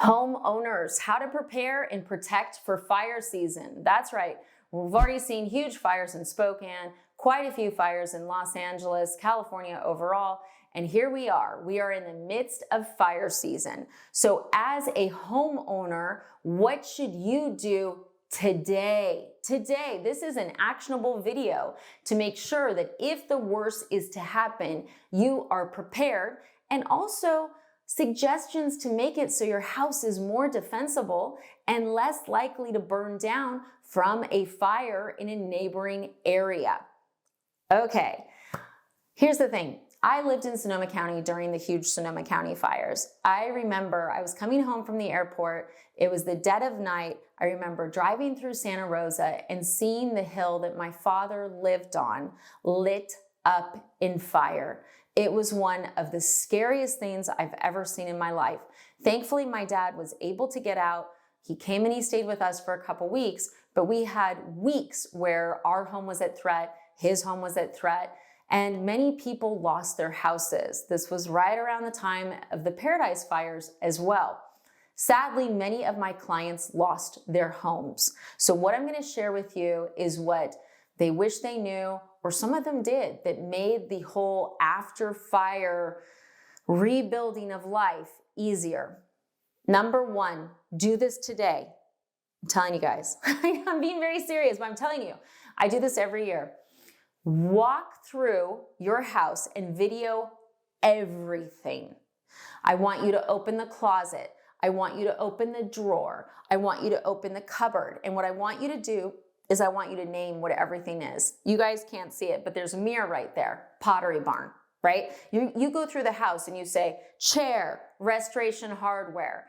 Homeowners, how to prepare and protect for fire season. That's right. We've already seen huge fires in Spokane, quite a few fires in Los Angeles, California overall, and here we are. We are in the midst of fire season. So as a homeowner, what should you do today? Today, this is an actionable video to make sure that if the worst is to happen, you are prepared, and also suggestions to make it so your house is more defensible and less likely to burn down from a fire in a neighboring area. Okay, here's the thing. I lived in Sonoma County during the huge Sonoma County fires. I remember I was coming home from the airport. It was the dead of night. I remember driving through Santa Rosa and seeing the hill that my father lived on lit up in fire. It was one of the scariest things I've ever seen in my life. Thankfully, my dad was able to get out. He came and he stayed with us for a couple weeks, but we had weeks where our home was at threat, his home was at threat, and many people lost their houses. This was right around the time of the Paradise fires as well. Sadly, many of my clients lost their homes. So what I'm going to share with you is what they wish they knew, or some of them did, that made the whole after fire rebuilding of life easier. Number one, do this today. I'm telling you guys, I'm being very serious, but I'm telling you, I do this every year. Walk through your house and video everything. I want you to open the closet. I want you to open the drawer. I want you to open the cupboard. And what I want you to do is I want you to name what everything is. You guys can't see it, but there's a mirror right there. Pottery Barn, right? You go through the house and you say, chair, restoration hardware,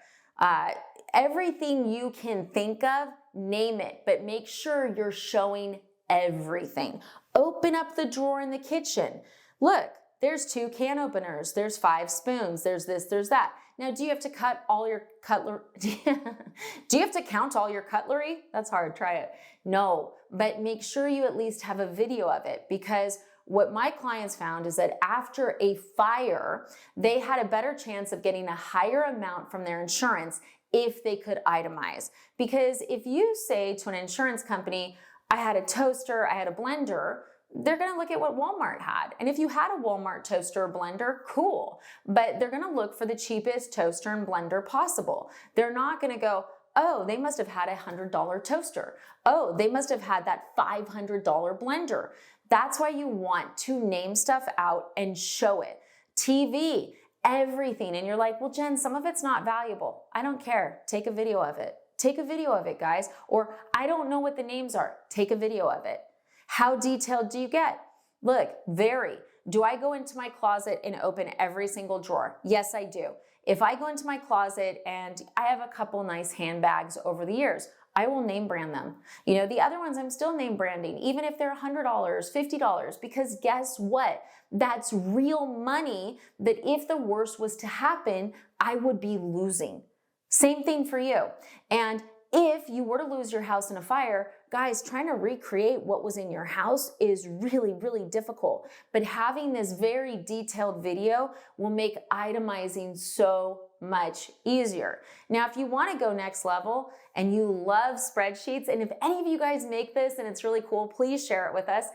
everything you can think of, name it, but make sure you're showing everything. Open up the drawer in the kitchen. Look, there's 2 can openers, there's 5 spoons, there's this, there's that. Now, do you have to cut all your cutlery? Do you have to count all your cutlery? That's hard, try it. No, but make sure you at least have a video of it, because what my clients found is that after a fire, they had a better chance of getting a higher amount from their insurance if they could itemize. Because if you say to an insurance company, I had a toaster, I had a blender, they're gonna look at what Walmart had. And if you had a Walmart toaster or blender, cool. But they're gonna look for the cheapest toaster and blender possible. They're not gonna go, oh, they must have had a $100 toaster. Oh, they must have had that $500 blender. That's why you want to name stuff out and show it. TV, everything. And you're like, well, Jen, some of it's not valuable. I don't care. Take a video of it. Take a video of it, guys. Or I don't know what the names are. Take a video of it. How detailed do you get? Look, vary. Do I go into my closet and open every single drawer? Yes, I do. If I go into my closet and I have a couple nice handbags over the years, I will name brand them. You know, the other ones I'm still name branding, even if they're $100, $50, because guess what? That's real money that if the worst was to happen, I would be losing. Same thing for you. And if you were to lose your house in a fire, guys, trying to recreate what was in your house is really, really difficult. But having this very detailed video will make itemizing so much easier. Now, if you want to go next level and you love spreadsheets, and if any of you guys make this and it's really cool, please share it with us.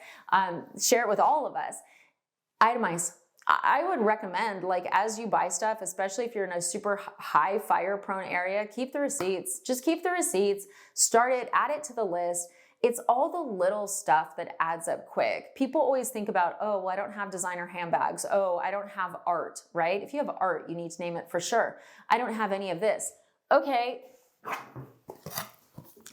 Share it with all of us. Itemize. I would recommend, like, as you buy stuff, especially if you're in a super high fire prone area, keep the receipts. Just keep the receipts, start it, add it to the list. It's all the little stuff that adds up quick. People always think about, oh, well, I don't have designer handbags. Oh, I don't have art, right? If you have art, you need to name it for sure. I don't have any of this. Okay,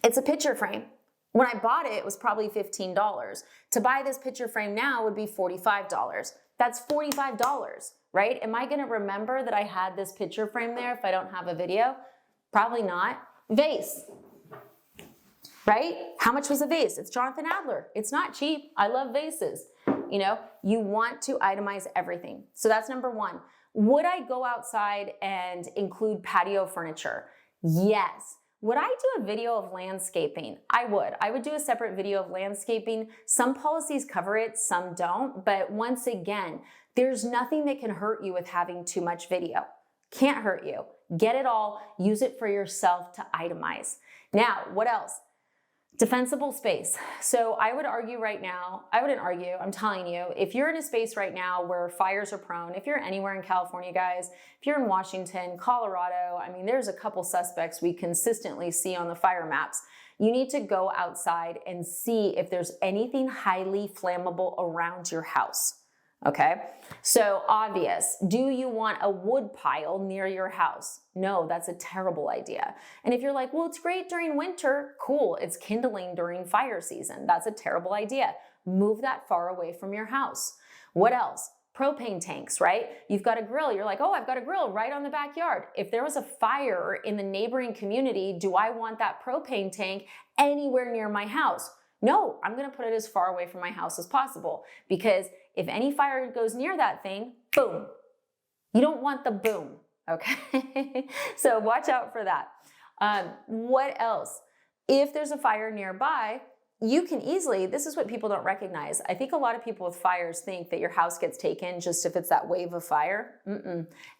it's a picture frame. When I bought it, it was probably $15. To buy this picture frame now would be $45. That's $45, right? Am I gonna remember that I had this picture frame there if I don't have a video? Probably not. Vase, right? How much was a vase? It's Jonathan Adler. It's not cheap. I love vases. You know, you want to itemize everything. So that's number one. Would I go outside and include patio furniture? Yes. Would I do a video of landscaping? I would. I would do a separate video of landscaping. Some policies cover it, some don't. But once again, there's nothing that can hurt you with having too much video. Can't hurt you. Get it all, use it for yourself to itemize. Now, what else? Defensible space. So I would argue right now, I wouldn't argue, I'm telling you, if you're in a space right now where fires are prone, if you're anywhere in California, guys, if you're in Washington, Colorado, I mean, there's a couple suspects we consistently see on the fire maps. You need to go outside and see if there's anything highly flammable around your house. Okay, so obvious. Do you want a wood pile near your house? No, that's a terrible idea. And if you're like, well, it's great during winter, cool, it's kindling during fire season. That's a terrible idea. Move that far away from your house. What else? Propane tanks, right? You've got a grill. You're like, oh, I've got a grill right on the backyard. If there was a fire in the neighboring community, do I want that propane tank anywhere near my house? No, I'm going to put it as far away from my house as possible, because if any fire goes near that thing, boom. You don't want the boom, okay? So watch out for that. What else? If there's a fire nearby, you can easily, this is what people don't recognize. I think a lot of people with fires think that your house gets taken just if it's that wave of fire.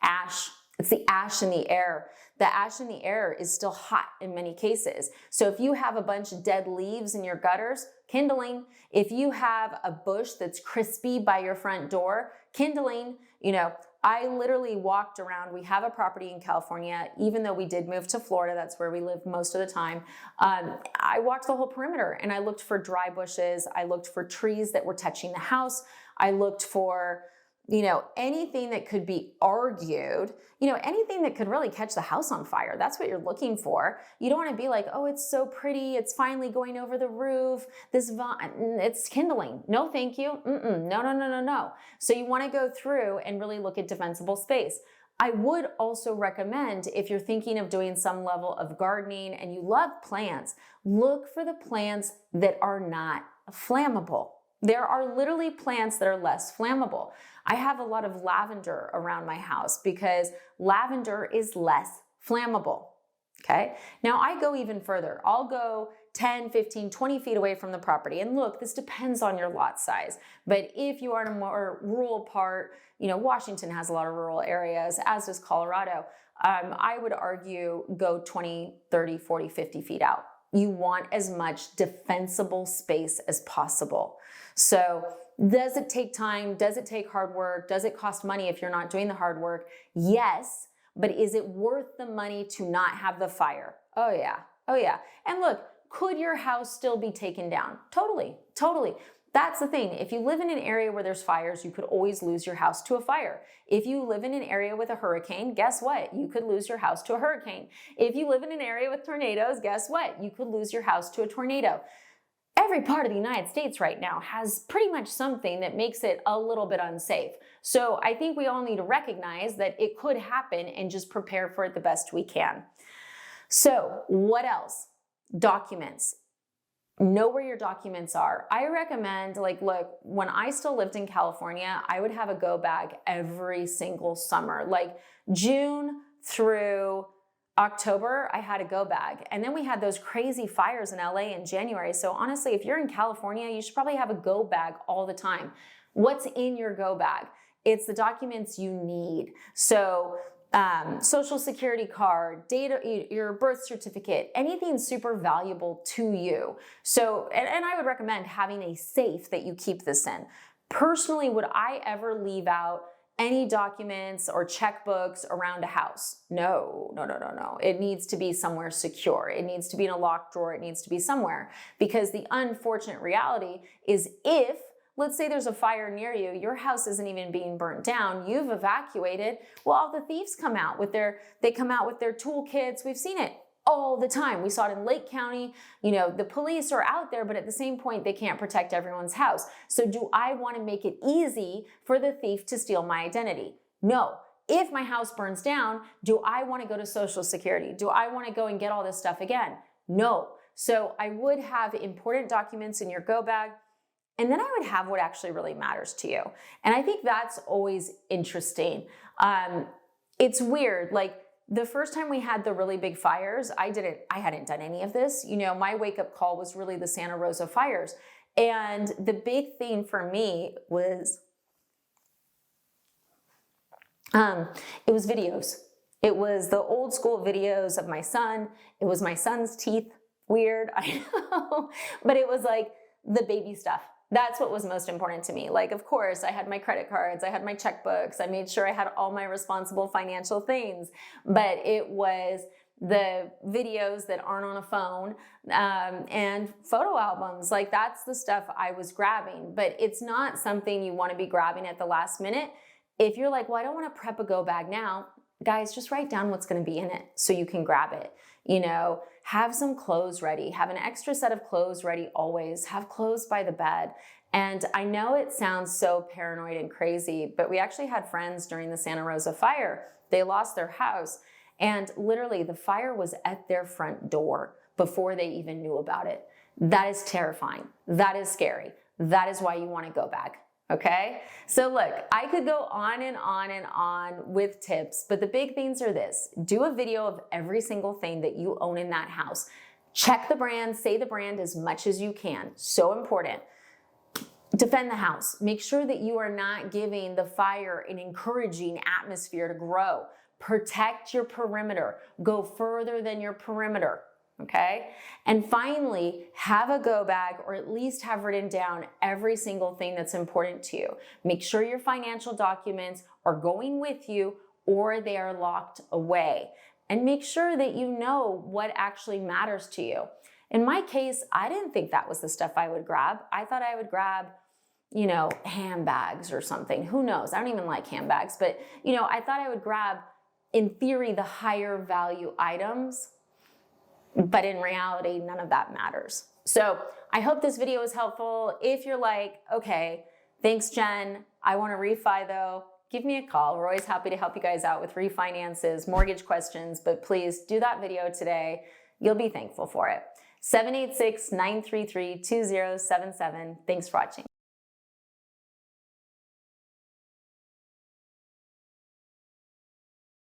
Ash. It's the ash in the air. The ash in the air is still hot in many cases. So if you have a bunch of dead leaves in your gutters, kindling. If you have a bush that's crispy by your front door, kindling. You know, I literally walked around. We have a property in California, even though we did move to Florida, that's where we live most of the time. I walked the whole perimeter and I looked for dry bushes. I looked for trees that were touching the house. I looked for, you know, anything that could be argued, you know, anything that could really catch the house on fire. That's what you're looking for. You don't want to be like, oh, it's so pretty. It's finally going over the roof. It's kindling. No, thank you. No. So you want to go through and really look at defensible space. I would also recommend, if you're thinking of doing some level of gardening and you love plants, look for the plants that are not flammable. There are literally plants that are less flammable. I have a lot of lavender around my house because lavender is less flammable, okay? Now I go even further. I'll go 10, 15, 20 feet away from the property. And look, this depends on your lot size. But if you are in a more rural part, you know, Washington has a lot of rural areas, as does Colorado. I would argue go 20, 30, 40, 50 feet out. You want as much defensible space as possible. So does it take time? Does it take hard work? Does it cost money if you're not doing the hard work? Yes, but is it worth the money to not have the fire? Oh yeah. And look, could your house still be taken down? Totally. That's the thing. If you live in an area where there's fires, you could always lose your house to a fire. If you live in an area with a hurricane, guess what? You could lose your house to a hurricane. If you live in an area with tornadoes, guess what? You could lose your house to a tornado. Every part of the United States right now has pretty much something that makes it a little bit unsafe. So I think we all need to recognize that it could happen and just prepare for it the best we can. So what else? Documents. Know where your documents are. I recommend, look, when I still lived in California, I would have a go bag every single summer. Like June through October, I had a go bag. And then we had those crazy fires in LA in January. So honestly, if you're in California, you should probably have a go bag all the time. What's in your go bag? It's the documents you need. So social security card, data, your birth certificate, anything super valuable to you. So, and I would recommend having a safe that you keep this in. Personally, would I ever leave out any documents or checkbooks around a house? No. It needs to be somewhere secure. It needs to be in a locked drawer. It needs to be somewhere, because the unfortunate reality is, if let's say there's a fire near you, your house isn't even being burnt down, you've evacuated, well, all the thieves come out with their toolkits. We've seen it all the time. We saw it in Lake County. You know, the police are out there, but at the same point, they can't protect everyone's house. So do I want to make it easy for the thief to steal my identity? No. If my house burns down, do I want to go to Social Security? Do I want to go and get all this stuff again? No. So I would have important documents in your go bag. And then I would have what actually really matters to you. And I think that's always interesting. It's weird. Like the first time we had the really big fires, I hadn't done any of this. You know, my wake up call was really the Santa Rosa fires. And the big thing for me was, it was videos. It was the old school videos of my son. It was my son's teeth. Weird, I know. But it was like the baby stuff. That's what was most important to me. Like, of course, I had my credit cards, I had my checkbooks, I made sure I had all my responsible financial things, but it was the videos that aren't on a phone and photo albums. Like, that's the stuff I was grabbing, but it's not something you want to be grabbing at the last minute. If you're like, well, I don't want to prep a go bag now, guys, just write down what's going to be in it so you can grab it. You know, have some clothes ready, have an extra set of clothes ready always, have clothes by the bed. And I know it sounds so paranoid and crazy, but we actually had friends during the Santa Rosa fire. They lost their house, and literally the fire was at their front door before they even knew about it. That is terrifying. That is scary. That is why you want to go back. Okay? So look, I could go on and on and on with tips, but the big things are this. Do a video of every single thing that you own in that house. Check the brand, say the brand as much as you can. So important. Defend the house. Make sure that you are not giving the fire an encouraging atmosphere to grow. Protect your perimeter. Go further than your perimeter. Okay? And finally, have a go bag, or at least have written down every single thing that's important to you. Make sure your financial documents are going with you or they are locked away. And make sure that you know what actually matters to you. In my case, I didn't think that was the stuff I would grab. I thought I would grab, you know, handbags or something. Who knows? I don't even like handbags, but you know, I thought I would grab, in theory, the higher value items. But in reality, none of that matters. So I hope this video was helpful. If you're like, okay, thanks, Jen, I want to refi though, give me a call. We're always happy to help you guys out with refinances, mortgage questions, but please do that video today. You'll be thankful for it. 786-933-2077. Thanks for watching.